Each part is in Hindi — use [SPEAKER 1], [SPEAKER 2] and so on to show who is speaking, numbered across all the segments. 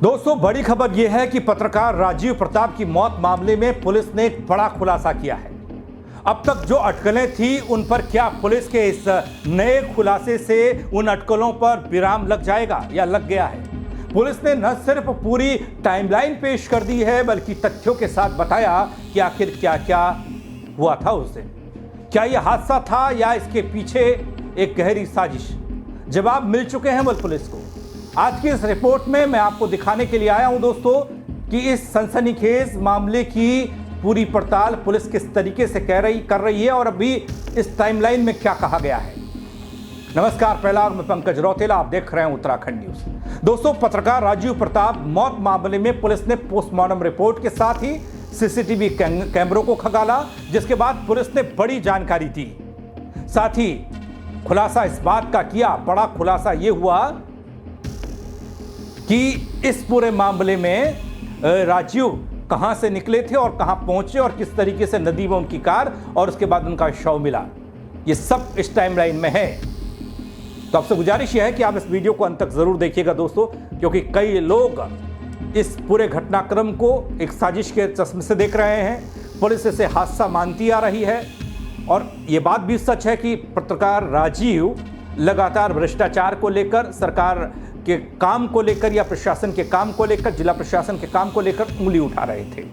[SPEAKER 1] दोस्तों, बड़ी खबर यह है कि पत्रकार राजीव प्रताप की मौत मामले में पुलिस ने एक बड़ा खुलासा किया है। अब तक जो अटकलें थी उन पर क्या पुलिस के इस नए खुलासे से उन अटकलों पर विराम लग जाएगा या लग गया है? पुलिस ने न सिर्फ पूरी टाइमलाइन पेश कर दी है बल्कि तथ्यों के साथ बताया कि आखिर क्या क्या हुआ था उस दिन। क्या यह हादसा था या इसके पीछे एक गहरी साजिश? जवाब मिल चुके हैं पुलिस को। आज की इस रिपोर्ट में मैं आपको दिखाने के लिए आया हूं दोस्तों कि इस सनसनीखेज मामले की पूरी पड़ताल पुलिस किस तरीके से कर रही है और अभी इस टाइमलाइन में क्या कहा गया है। नमस्कार, पहला मैं पंकज रौतेला, आप देख रहे हैं उत्तराखंड न्यूज। दोस्तों, पत्रकार राजीव प्रताप मौत मामले में पुलिस ने पोस्टमार्टम रिपोर्ट के साथ ही सीसीटीवी कैमरों को खंगाला, जिसके बाद पुलिस ने बड़ी जानकारी दी। साथ ही खुलासा इस बात का किया, बड़ा खुलासा यह हुआ कि इस पूरे मामले में राजीव कहां से निकले थे और कहां पहुंचे और किस तरीके से नदी में उनकी कार और उसके बाद उनका शव मिला। ये सब इस टाइमलाइन में है। तो आपसे गुजारिश यह है कि आप इस वीडियो को अंत तक जरूर देखिएगा दोस्तों, क्योंकि कई लोग इस पूरे घटनाक्रम को एक साजिश के चश्मे से देख रहे हैं। पुलिस इसे हादसा मानती आ रही है और ये बात भी सच है कि पत्रकार राजीव लगातार भ्रष्टाचार को लेकर, सरकार के काम को लेकर या प्रशासन के काम को लेकर, जिला प्रशासन के काम को लेकर उंगली उठा रहे थे।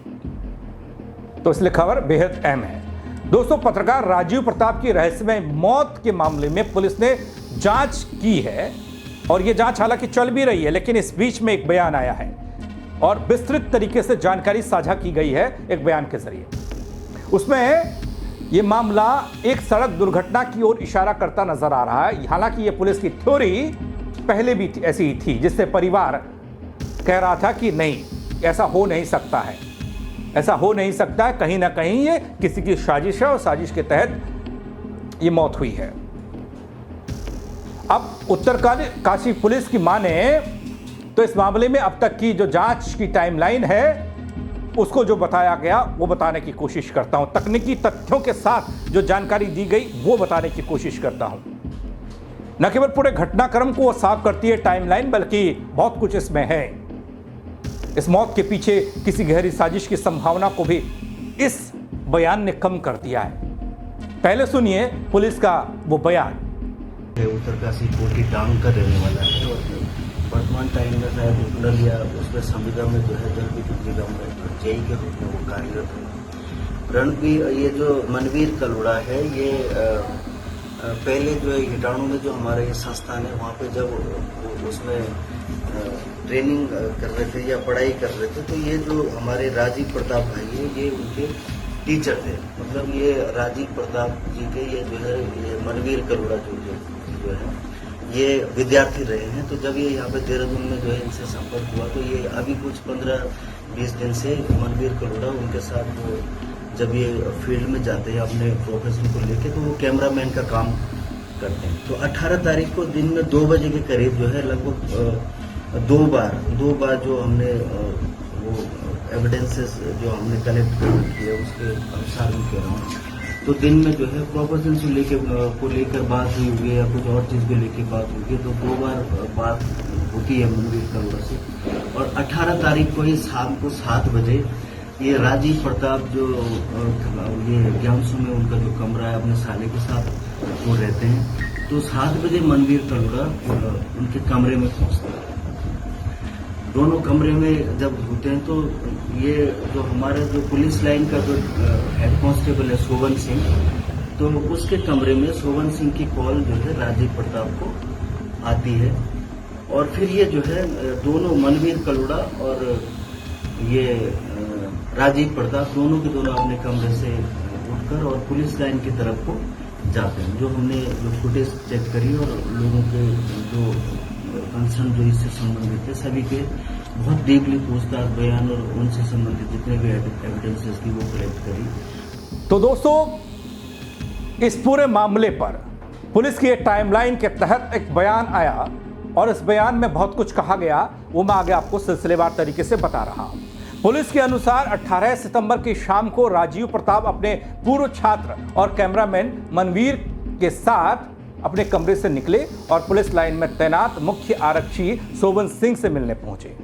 [SPEAKER 1] तो इसलिए खबर बेहद अहम है दोस्तों। पत्रकार राजीव प्रताप की रहस्यमय मौत के मामले में पुलिस ने जांच की है और यह जांच हालांकि चल भी रही है, लेकिन इस बीच में एक बयान आया है और विस्तृत तरीके से जानकारी साझा की गई है एक बयान के जरिए। उसमें यह मामला एक सड़क दुर्घटना की ओर इशारा करता नजर आ रहा है। हालांकि यह पुलिस की थ्योरी पहले भी ऐसी ही थी, जिससे परिवार कह रहा था कि नहीं, ऐसा हो नहीं सकता है, ऐसा हो नहीं सकता है, कहीं ना कहीं ये किसी की साजिश है और साजिश के तहत ये मौत हुई है। अब उत्तरकाशी पुलिस की माने तो इस मामले में अब तक की जो जांच की टाइमलाइन है उसको जो बताया गया वो बताने की कोशिश करता हूं। तकनीकी तथ्यों के साथ जो जानकारी दी गई वो बताने की कोशिश करता हूं। न केवल पूरे घटनाक्रम को साफ करती है टाइमलाइन, बल्कि बहुत कुछ इसमें है। इस मौत के पीछे किसी गहरी साजिश की संभावना को भी इस बयान ने कम कर दिया है। पहले सुनिए पुलिस का वो बयान।
[SPEAKER 2] उत्तरकाशी कोटी टाउन का रहने वाला है और वर्तमान टाइम में शायद नलिया उसमें संविदा में जो है जल विद्युत निगम में जेई के रूप में वो कार्यरत है। रणबीर, ये जो मनवीर कलोड़ा है, ये पहले जो है हिटाणु में जो हमारा ये संस्थान है वहाँ पे जब उसमें ट्रेनिंग कर रहे थे या पढ़ाई कर रहे थे, तो ये जो हमारे राजीव प्रताप भाई है ये उनके टीचर थे। मतलब ये राजीव प्रताप जी के ये जो है ये मनवीर कलोड़ा जो है ये विद्यार्थी रहे हैं। तो जब ये यहाँ पे देहरादून में जो है इनसे संपर्क हुआ तो ये अभी कुछ 15-20 दिन से मनवीर कलोड़ा उनके साथ वो जब ये फील्ड में जाते हैं अपने प्रोफेशन को लेके, तो वो कैमरामैन का काम करते हैं। तो 18 तारीख को दिन में 2 बजे के करीब जो है लगभग दो बार जो हमने वो एविडेंसेस जो हमने कलेक्ट किए उसके अनुसार मैं कह रहा हूँ, तो दिन में जो है प्रोफेशन को लेकर बात हुई है या कुछ और चीज़ को लेकर बात हुई है, तो 2 बार बात होती है मनवीर कलोड़ा से। और 18 तारीख को ही शाम को 7 बजे ये राजीव प्रताप जो ये ज्ञानसू में उनका जो कमरा है अपने साले के साथ वो रहते हैं, तो 7 बजे मनवीर कलोड़ा उनके कमरे में पहुंचते हैं। दोनों कमरे में जब होते हैं तो ये जो हमारे जो पुलिस लाइन का जो हेड कांस्टेबल है शोभन सिंह, तो उसके कमरे में शोभन सिंह की कॉल जो है राजीव प्रताप को आती है। और फिर ये जो है दोनों मनवीर कलोड़ा और ये राजीव प्रताप दोनों के दोनों अपने कमरे से उठकर और पुलिस लाइन की तरफ को जाते हैं। जो हमने जो फुटेज चेक करी और लोगों के जो कंसर्न जो इससे संबंधित थे सभी के बहुत डीपली पूछताछ, बयान और उनसे संबंधित जितने भी एविडेंसेस थी वो कलेक्ट करी।
[SPEAKER 1] तो दोस्तों, इस पूरे मामले पर पुलिस की टाइमलाइन के तहत एक बयान आया और इस बयान में बहुत कुछ कहा गया, वो मैं आगे आपको सिलसिलेवार तरीके से बता रहा हूं। पुलिस के अनुसार 18 सितंबर की शाम को राजीव प्रताप अपने पूर्व छात्र और कैमरामैन मनवीर के साथ अपने कमरे से निकले और पुलिस लाइन में तैनात मुख्य आरक्षी शोभन सिंह से मिलने पहुंचे।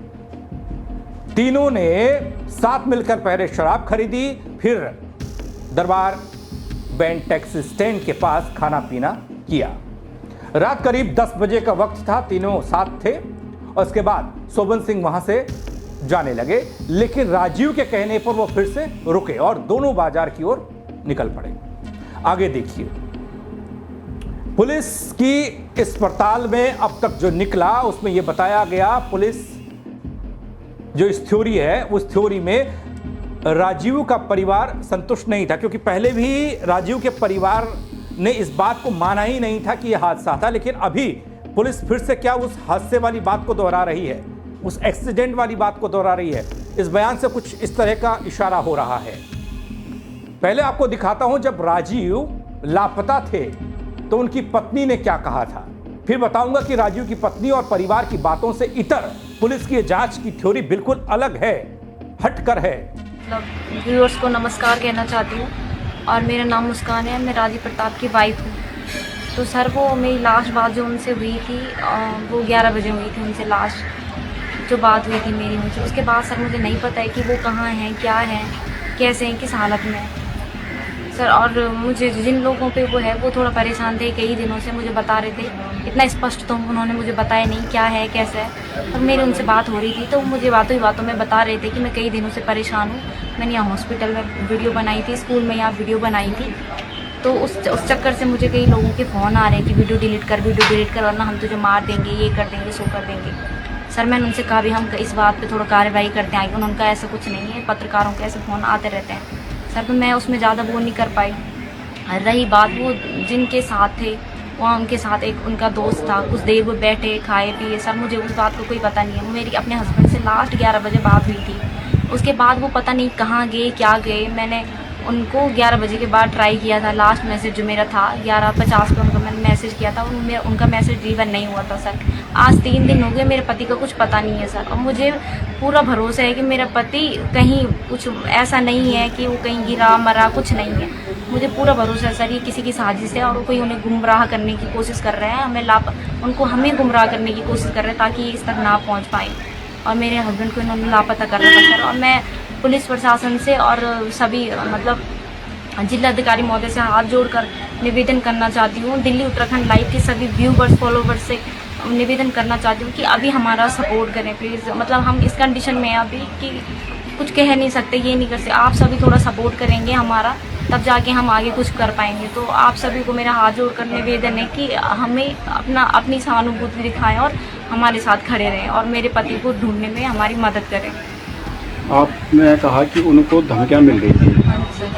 [SPEAKER 1] तीनों ने साथ मिलकर पहले शराब खरीदी, फिर दरबार बैंड टैक्सी स्टैंड के पास खाना पीना किया। रात करीब 10 बजे का वक्त था, तीनों साथ थे और उसके बाद शोभन सिंह वहां से जाने लगे, लेकिन राजीव के कहने पर वो फिर से रुके और दोनों बाजार की ओर निकल पड़े। आगे देखिए, पुलिस की इस पड़ताल में अब तक जो निकला उसमें यह बताया गया, पुलिस जो इस थ्योरी है उस थ्योरी में राजीव का परिवार संतुष्ट नहीं था, क्योंकि पहले भी राजीव के परिवार ने इस बात को माना ही नहीं था कि यह हादसा था। लेकिन अभी पुलिस फिर से क्या उस हादसे वाली बात को दोहरा रही है, उस एक्सीडेंट वाली बात को दोहरा रही है। इस बयान से कुछ इस तरह का इशारा हो रहा है। पहले आपको दिखाता हूं, जब राजीव लापता थे तो उनकी पत्नी ने क्या कहा था, फिर बताऊंगा कि राजीव की पत्नी और परिवार की बातों से इतर पुलिस की जांच की थ्योरी बिल्कुल अलग है, हटकर है।
[SPEAKER 3] मतलब व्यूअर्स को नमस्कार कहना चाहती हूँ और मेरा नाम मुस्कान है, मैं राजीव प्रताप की वाइफ हूँ। तो सर वो मेरी लास्ट बात जो उनसे हुई थी वो 11 बजे हुई थी, उनसे लास्ट जो बात हुई थी मेरी उनसे। उसके बाद सर मुझे नहीं पता है कि वो कहाँ हैं, क्या हैं, कैसे हैं, किस हालत में हैं सर। और मुझे जिन लोगों पे वो है वो थोड़ा परेशान थे, कई दिनों से मुझे बता रहे थे, इतना स्पष्ट तो उन्होंने मुझे बताया नहीं क्या है कैसे है। और मेरी उनसे बात हो रही थी तो मुझे बातों ही बातों में बता रहे थे कि मैं कई दिनों से परेशान हूँ। मैंने यहाँ हॉस्पिटल में वीडियो बनाई थी, स्कूल में यहाँ वीडियो बनाई थी, तो उस चक्कर से मुझे कई लोगों के फ़ोन आ रहे हैं कि वीडियो डिलीट कर वरना हम तुझे मार देंगे, ये कर देंगे, सो कर देंगे। सर मैंने उनसे कहा भी हम इस बात पे थोड़ा कार्रवाई करते आएंगे। उनका ऐसा कुछ नहीं है, पत्रकारों के ऐसे फ़ोन आते रहते हैं सर, तो मैं उसमें ज़्यादा वो नहीं कर पाई। रही बात वो जिनके साथ थे, वहाँ उनके साथ एक उनका दोस्त था, कुछ देर वो बैठे खाए पिए सर, मुझे उस बात को कोई पता नहीं है। वो मेरी अपने हस्बैंड से लास्ट 11 बजे बात हुई थी, उसके बाद वो पता नहीं कहाँ गए क्या गए। मैंने उनको 11 बजे के बाद ट्राई किया था, लास्ट मैसेज जो मेरा था 11:50 पे उनको मैंने मैसेज किया था, उनका मैसेज डिलीवर नहीं हुआ था सर। आज 3 दिन हो गए, मेरे पति का कुछ पता नहीं है सर। और मुझे पूरा भरोसा है कि मेरा पति कहीं कुछ ऐसा नहीं है कि वो कहीं गिरा मरा, कुछ नहीं है। मुझे पूरा भरोसा है सर, ये किसी की साजिश है और कोई उन्हें गुमराह करने की कोशिश कर रहे हैं, हमें गुमराह करने की कोशिश कर रहे हैं ताकि ये इस तक ना पहुँच पाए। और मेरे हस्बैंड को इन्होंने लापता कर रखा सर। और मैं पुलिस प्रशासन से और सभी मतलब जिलाधिकारी महोदय से हाथ जोड़कर निवेदन करना चाहती हूँ, दिल्ली उत्तराखंड लाइव के सभी व्यूवर्स फॉलोवर्स से निवेदन करना चाहती हूँ कि अभी हमारा सपोर्ट करें प्लीज़। मतलब हम इस कंडीशन में हैं अभी कि कुछ कह नहीं सकते, ये नहीं कर सकते। आप सभी थोड़ा सपोर्ट करेंगे हमारा, तब जाके हम आगे कुछ कर पाएंगे। तो आप सभी को मेरा हाथ जोड़कर निवेदन है कि हमें अपनी सहानुभूति दिखाएं और हमारे साथ खड़े रहें और मेरे पति को ढूंढने में हमारी मदद करें।
[SPEAKER 4] आपने कहा कि उनको धमकियां मिल रही थी,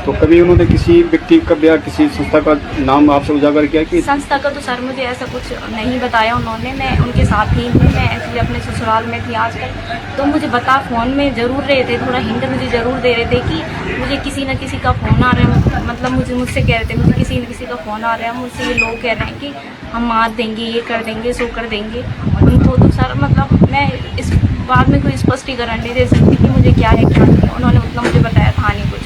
[SPEAKER 4] तो कभी उन्होंने किसी व्यक्ति का या किसी संस्था का नाम आपसे उजागर किया कि
[SPEAKER 3] संस्था का? तो सर मुझे ऐसा कुछ नहीं बताया उन्होंने, मैं उनके साथ ही हूँ, मैं एक्चुअली अपने ससुराल में थी आजकल। तो मुझे फ़ोन में ज़रूर रहे थे, थोड़ा हिंट मुझे ज़रूर दे रहे थे कि मुझे किसी न किसी का फ़ोन आ रहा है, मतलब मुझसे कह रहे थे मुझे किसी न किसी का फ़ोन आ रहा है, मुझसे ये लोग कह रहे हैं कि हम मार देंगे, ये कर देंगे, सो कर देंगे उनको। तो सर मतलब मैं इस बात में कोई स्पष्टीकरण नहीं दे सकती कि मुझे क्या है क्या नहीं। उन्होंने उतना मुझे बताया था नहीं कुछ,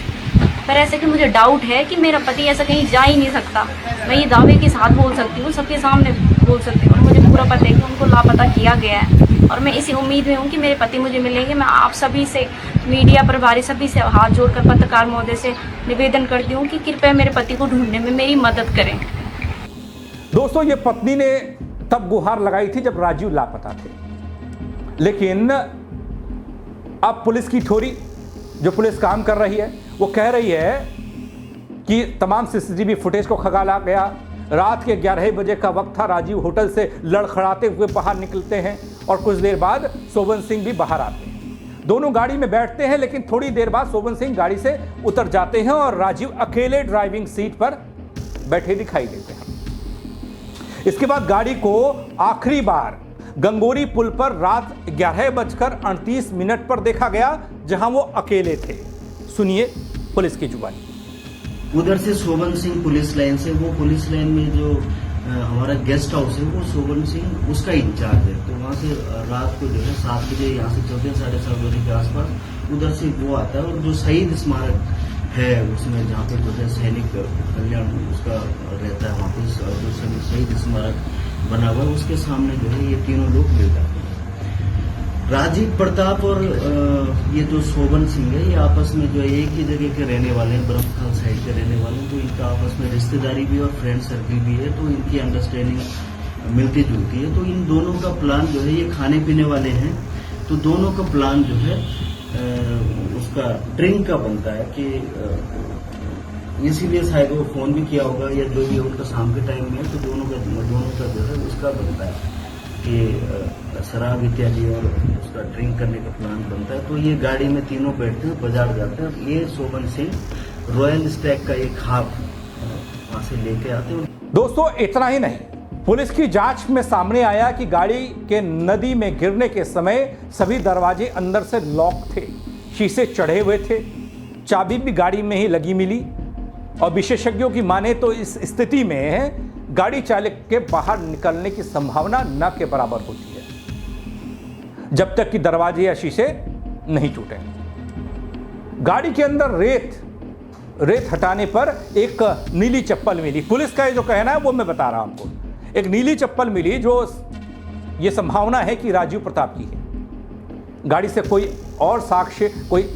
[SPEAKER 3] पर ऐसे कि मुझे डाउट है कि मेरा पति ऐसा कहीं जा ही नहीं सकता। मैं ये दावे के साथ बोल सकती हूँ, सबके सामने बोल सकती हूँ, और मुझे पूरा पता है कि उनको लापता किया गया है। और मैं इसी उम्मीद में हूँ कि मेरे पति मुझे मिलेंगे। मैं आप सभी से, मीडिया प्रभारी सभी से हाथ जोड़कर पत्रकार महोदय से निवेदन करती हूँ कि कृपया मेरे पति को ढूंढने में मेरी मदद करें।
[SPEAKER 1] दोस्तों, ये पत्नी ने तब गुहार लगाई थी जब राजीव लापता थे, लेकिन अब पुलिस की थ्योरी, जो पुलिस काम कर रही है, वो कह रही है कि तमाम सीसीटीवी फुटेज को खंगाला गया। रात के 11 बजे का वक्त था, राजीव होटल से लड़खड़ाते हुए बाहर निकलते हैं और कुछ देर बाद शोभन सिंह भी बाहर आते हैं। दोनों गाड़ी में बैठते हैं, लेकिन थोड़ी देर बाद शोभन सिंह गाड़ी से उतर जाते हैं और राजीव अकेले ड्राइविंग सीट पर बैठे दिखाई देते हैं। इसके बाद गाड़ी को आखिरी बार गंगोरी पुल पर रात 11:38 पर देखा गया, जहां वो अकेले थे। सुनिए पुलिस की जुबानी।
[SPEAKER 2] उधर से शोभन सिंह पुलिस लाइन से, वो पुलिस लाइन में जो हमारा गेस्ट हाउस है वो शोभन सिंह उसका इंचार्ज है। तो वहाँ से रात को जो है 7 बजे यहाँ से चलते हैं, 7:30 बजे के आसपास उधर से वो आता है। और जो शहीद स्मारक है उसमें जहाँ पे जो है सैनिक कल्याण उसका रहता है, वहाँ पे जो शहीद स्मारक बना हुआ है उसके सामने जो है ये तीनों लोग मिल जाते हैं। राजीव प्रताप और ये जो शोभन सिंह है, ये आपस में जो है एक ही जगह के रहने वाले हैं, ब्रह्मखाल साइड के रहने वाले हैं। तो इनका आपस में रिश्तेदारी भी और फ्रेंड सर्कल भी है, तो इनकी अंडरस्टैंडिंग मिलती जुलती है। तो इन दोनों का प्लान जो है, ये खाने पीने वाले हैं, तो दोनों का प्लान जो है उसका ड्रिंक का बनता है कि इसीलिए शायद वो फोन भी किया होगा या जो भी उनका शाम के टाइम में, तो दोनों का जो है उसका बनता है कि शराब इत्यादि और उसका ड्रिंक करने का प्लान बनता है। तो ये गाड़ी में तीनों बैठते हैं, बाजार जाते हैं। और ये शोभन सिंह रॉयल स्टैग का एक हाफ वहां से लेके आते हैं।
[SPEAKER 1] दोस्तों इतना ही नहीं, पुलिस की जांच में सामने आया कि गाड़ी के नदी में गिरने के समय सभी दरवाजे अंदर से लॉक थे, शीशे चढ़े हुए थे, चाबी भी गाड़ी में ही लगी मिली। और विशेषज्ञों की माने तो इस स्थिति में गाड़ी चालक के बाहर निकलने की संभावना न के बराबर होती है जब तक कि दरवाजे या शीशे नहीं टूटे। गाड़ी के अंदर रेत हटाने पर एक नीली चप्पल मिली। पुलिस का जो कहना है वो मैं बता रहा हूं आपको। एक नीली चप्पल मिली जो ये संभावना है कि राजीव प्रताप की है। गाड़ी से कोई और साक्ष्य, कोई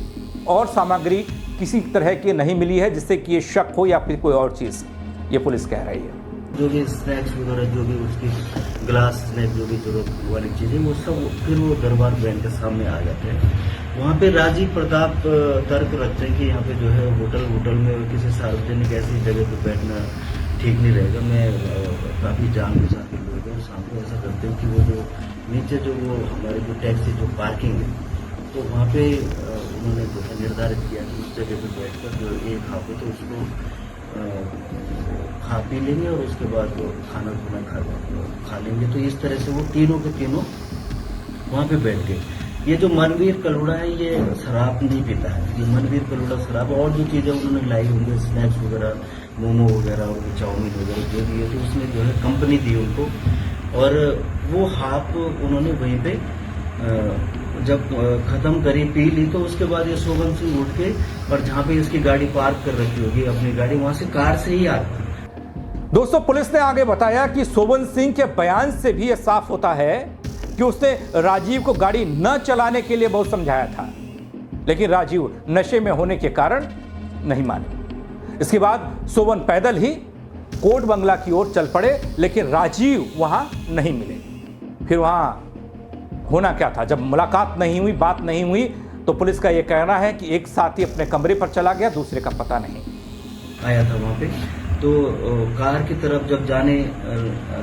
[SPEAKER 1] और सामग्री किसी तरह की नहीं मिली है जिससे कि ये शक हो या फिर कोई और चीज, ये पुलिस कह रही है।
[SPEAKER 2] जो भी स्नैक्स वगैरह, जो भी उसकी ग्लास स्नैक, जो भी जरूरत वाली चीजें, वो सब फिर वो दरबार बैंक के सामने आ जाते हैं। वहाँ पे राजीव प्रताप तर्क रखते हैं कि यहाँ पे जो है होटल में किसी सार्वजनिक ऐसी जगह पे बैठना ठीक नहीं रहेगा। मैं काफी जान पहचान के लोग हैं, सामने ऐसा करते हैं कि वो जो नीचे जो वो हमारे जो टैक्सी जो पार्किंग है, तो वहाँ पे उन्होंने जो है निर्धारित किया कि उस जगह पे बैठकर जो एक हाफ है तो उसको खा पी लेंगे और उसके बाद वो खाना खा लेंगे। तो इस तरह से वो तीनों के तीनों वहाँ पे बैठ गए। ये जो मनवीर कलुड़ा है, ये शराब नहीं पीता है। ये मनवीर कलुड़ा शराब और जो चीजें उन्होंने लाई होंगी, स्नैक्स वगैरह, मोमो वगैरह और चाउमीन वगैरह जो भी है, तो उसने जो है कंपनी दी उनको। और वो हाफ उन्होंने वहीं पे जब खत्म करी, पी ली, तो उसके बाद ये शोभन सिंह उठ के और जहाँ पे इसकी गाड़ी पार्क कर रखी होगी अपनी गाड़ी, वहां से कार से ही आता।
[SPEAKER 1] दोस्तों पुलिस ने आगे बताया कि शोभन सिंह के बयान से भी यह साफ होता है कि उसने राजीव को गाड़ी न चलाने के लिए बहुत समझाया था, लेकिन राजीव नशे में होने के कारण नहीं माने। इसके बाद शोभन पैदल ही कोर्ट बंगला की ओर चल पड़े, लेकिन राजीव वहां नहीं मिले। फिर वहां होना क्या था? जब मुलाकात नहीं हुई, बात नहीं हुई, तो पुलिस का यह कहना है कि एक साथी अपने कमरे पर चला गया, दूसरे का पता नहीं।
[SPEAKER 2] आया था वहां पे, तो कार की तरफ जब जाने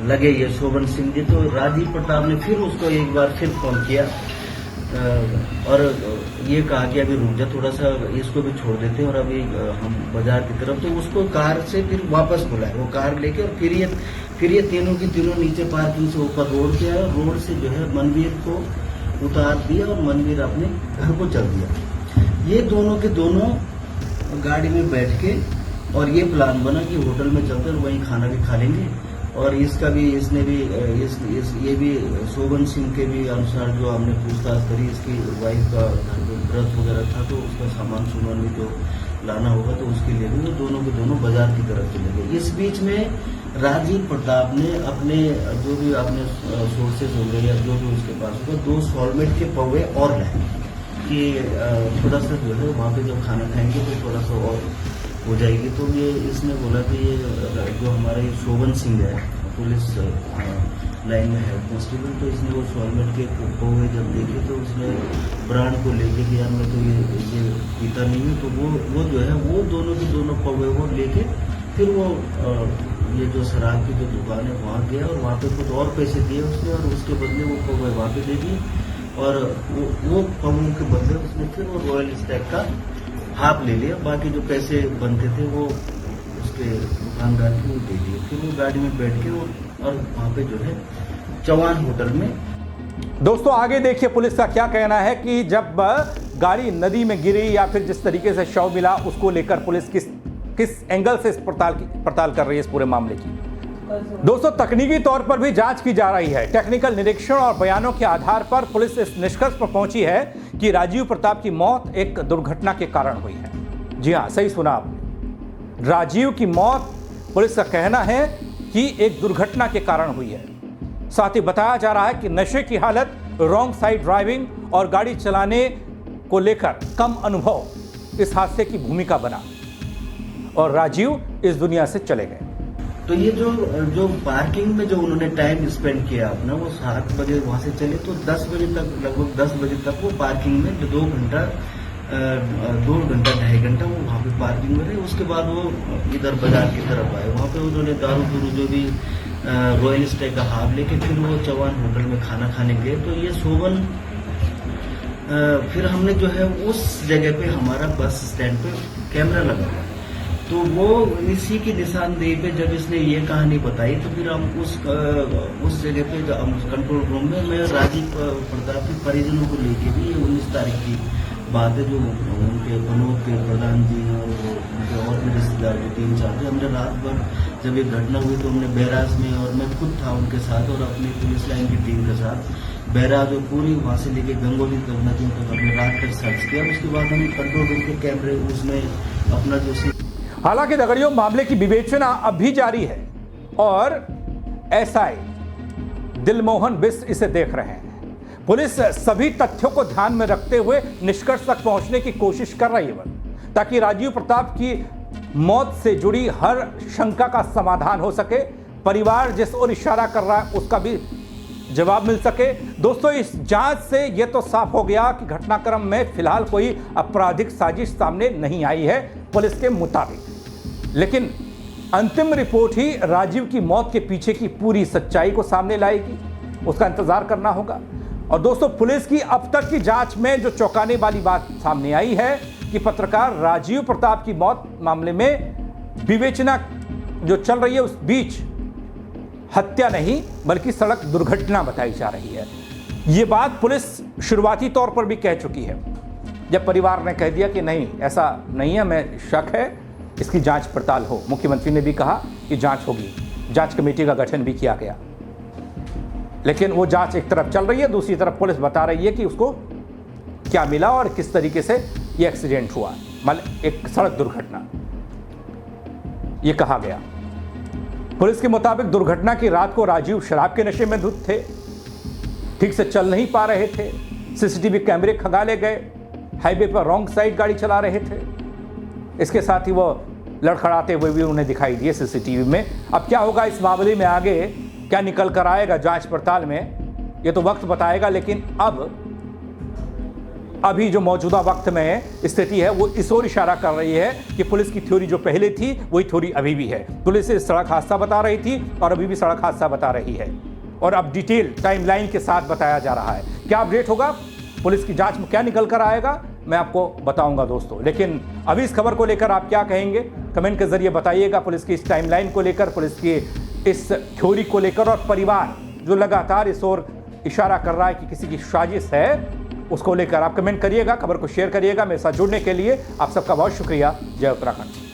[SPEAKER 2] लगे ये शोभन सिंह जी, तो राजीव प्रताप ने फिर उसको एक बार फिर फोन किया और ये कहा कि अभी रुक जा, थोड़ा सा इसको भी छोड़ देते हैं और अभी हम बाजार की तरफ। तो उसको कार से फिर वापस बुलाया, वो कार लेके, और फिर ये तीनों की तीनों नीचे पार्किंग से ऊपर रोड पे आया। रोड से जो है मनवीर को उतार दिया और मनवीर अपने घर को चल दिया। ये दोनों के दोनों गाड़ी में बैठ के, और ये प्लान बना कि होटल में चलकर वहीं खाना भी खा लेंगे। और इसका भी, इसने भी ये भी शोभन सिंह के भी अनुसार जो हमने पूछताछ करी, इसकी वाइफ का व्रत वगैरह था, तो उसका सामान भी जो लाना होगा, तो उसके लिए भी वो दोनों के दोनों बाजार की तरफ चले गए। इस बीच में राजीव प्रताप ने अपने जो भी आपने सोर्सेज होंगे या जो भी उसके पास होगा, 2 सॉलमेट के पौवे और लाए कि थोड़ा सा जो है वहाँ पे जब खाना खाएंगे तो थोड़ा सा और हो जाएगी। तो ये इसने बोला कि ये जो हमारा ये शोभन सिंह है, पुलिस लाइन में हेड कांस्टेबल, तो इसने वो सॉलमेट के पौवे जब देखे तो उसने ब्रांड को लेके कि यार मैं तो ये पीता नहीं हूँ, तो वो जो है वो दोनों के दोनों पौवे वो लेके फिर वो ये जो शराब की जो दुकान है वहाँ गया और वहाँ पे कुछ और पैसे दिए उसने, और उसके बदले वो पौवे वहाँ पे दे दिए, और वो पौवों के बदले उसने फिर वो रॉयल स्टैग का हाफ ले लिया। बाकी जो पैसे बनते थे वो उसके दुकानदार को दे दिए। फिर वो गाड़ी में बैठ के और वहाँ पे जो है चौहान होटल में।
[SPEAKER 1] दोस्तों आगे देखिए पुलिस का क्या कहना है कि जब गाड़ी नदी में गिरी या फिर जिस तरीके से शव मिला, उसको लेकर पुलिस किस एंगल से पड़ताल कर रही है इस पूरे मामले की। दोस्तों तकनीकी तौर पर भी जांच की जा रही है। टेक्निकल निरीक्षण और बयानों के आधार पर पुलिस इस निष्कर्ष पर पहुंची है कि राजीव प्रताप की मौत एक दुर्घटना के कारण हुई है। जी हां, सही सुना आपने। राजीव की मौत पुलिस का कहना है कि एक दुर्घटना के कारण हुई है। साथ ही बताया जा रहा है कि नशे की हालत, रॉन्ग साइड ड्राइविंग और गाड़ी चलाने को लेकर कम अनुभव इस हादसे की भूमिका बना और राजीव इस दुनिया से चले गए।
[SPEAKER 2] तो ये जो पार्किंग में जो उन्होंने टाइम स्पेंड किया अपना, वो 7 बजे वहां से चले तो 10 बजे तक, लगभग 10 बजे तक वो पार्किंग में 2 घंटा 2.5 घंटा वो वहाँ पे पार्किंग में रहे। उसके बाद वो इधर बाजार की तरफ आए। वहाँ पे उन्होंने दारू जो भी रॉयल स्टे का हाफ लेके फिर वो चौहान होटल में खाना खाने गए। तो ये शोभन फिर हमने जो है उस जगह पे हमारा बस स्टैंड पे कैमरा लगा, तो वो इसी की निशानदेही पे जब इसने ये कहानी बताई तो फिर हम उस जगह पे कंट्रोल रूम में मैं राजीव प्रताप के परिजनों को लेके भी 19 तारीख की बात है, जो उनके मनोज के प्रधान जी और उनके और भी रिश्तेदार जो 3-4 थे, हमने रात भर जब ये घटना हुई तो हमने बैराज में, और मैं खुद था उनके साथ और अपनी पुलिस लाइन की टीम के साथ बैराज और पूरी वहाँ से लेके गंगोली तक नदियों तक हमने रात तक सर्च किया। उसके बाद हम कंट्रोल रूम के कैमरे उसमें अपना जो
[SPEAKER 1] हालांकि दगड़ियों मामले की विवेचना अब भी जारी है और एसआई दिलमोहन बिष्ट इसे देख रहे हैं। पुलिस सभी तथ्यों को ध्यान में रखते हुए निष्कर्ष तक पहुंचने की कोशिश कर रही है ताकि राजीव प्रताप की मौत से जुड़ी हर शंका का समाधान हो सके, परिवार जिस ओर इशारा कर रहा है उसका भी जवाब मिल सके। दोस्तों, इस जांच से यह तो साफ हो गया कि घटनाक्रम में फिलहाल कोई आपराधिक साजिश सामने नहीं आई है पुलिस के मुताबिक, लेकिन अंतिम रिपोर्ट ही राजीव की मौत के पीछे की पूरी सच्चाई को सामने लाएगी। उसका इंतजार करना होगा। और दोस्तों, पुलिस की अब तक की जांच में जो चौंकाने वाली बात सामने आई है कि पत्रकार राजीव प्रताप की मौत मामले में विवेचना जो चल रही है उस बीच हत्या नहीं बल्कि सड़क दुर्घटना बताई जा रही है। यह बात पुलिस शुरुआती तौर पर भी कह चुकी है, जब परिवार ने कह दिया कि नहीं ऐसा नहीं है, हमें शक है, इसकी जांच पड़ताल हो। मुख्यमंत्री ने भी कहा कि जांच होगी, जांच कमेटी का गठन भी किया गया, लेकिन वो जांच एक तरफ चल रही है, दूसरी तरफ पुलिस बता रही है कि उसको क्या मिला और किस तरीके से ये एक्सीडेंट हुआ, मतलब एक सड़क दुर्घटना ये कहा गया। पुलिस के मुताबिक दुर्घटना की रात को राजीव शराब के नशे में धुत थे, ठीक से चल नहीं पा रहे थे, सीसीटीवी कैमरे खंगाले गए, हाईवे पर रॉन्ग साइड गाड़ी चला रहे थे, इसके साथ ही वो लड़खड़ाते हुए भी उन्हें दिखाई दिए सीसीटीवी में। अब क्या होगा इस मामले में, आगे क्या निकल कर आएगा जांच पड़ताल में, ये तो वक्त बताएगा। लेकिन अभी जो मौजूदा वक्त में स्थिति है वो इस ओर इशारा कर रही है कि पुलिस की थ्योरी जो पहले थी वही थ्योरी अभी भी है। पुलिस इस सड़क हादसा बता रही थी और अभी भी सड़क हादसा बता रही है, और अब डिटेल टाइमलाइन के साथ बताया जा रहा है। क्या अपडेट होगा, पुलिस की जांच में क्या निकल कर आएगा, मैं आपको बताऊंगा दोस्तों। लेकिन अभी इस खबर को लेकर आप क्या कहेंगे, कमेंट के जरिए बताइएगा। पुलिस की इस टाइमलाइन को लेकर, पुलिस की इस थ्योरी को लेकर, और परिवार जो लगातार इस ओर इशारा कर रहा है कि किसी की साजिश है, उसको लेकर आप कमेंट करिएगा, खबर को शेयर करिएगा। मेरे साथ जुड़ने के लिए आप सबका बहुत शुक्रिया। जय उत्तराखंड।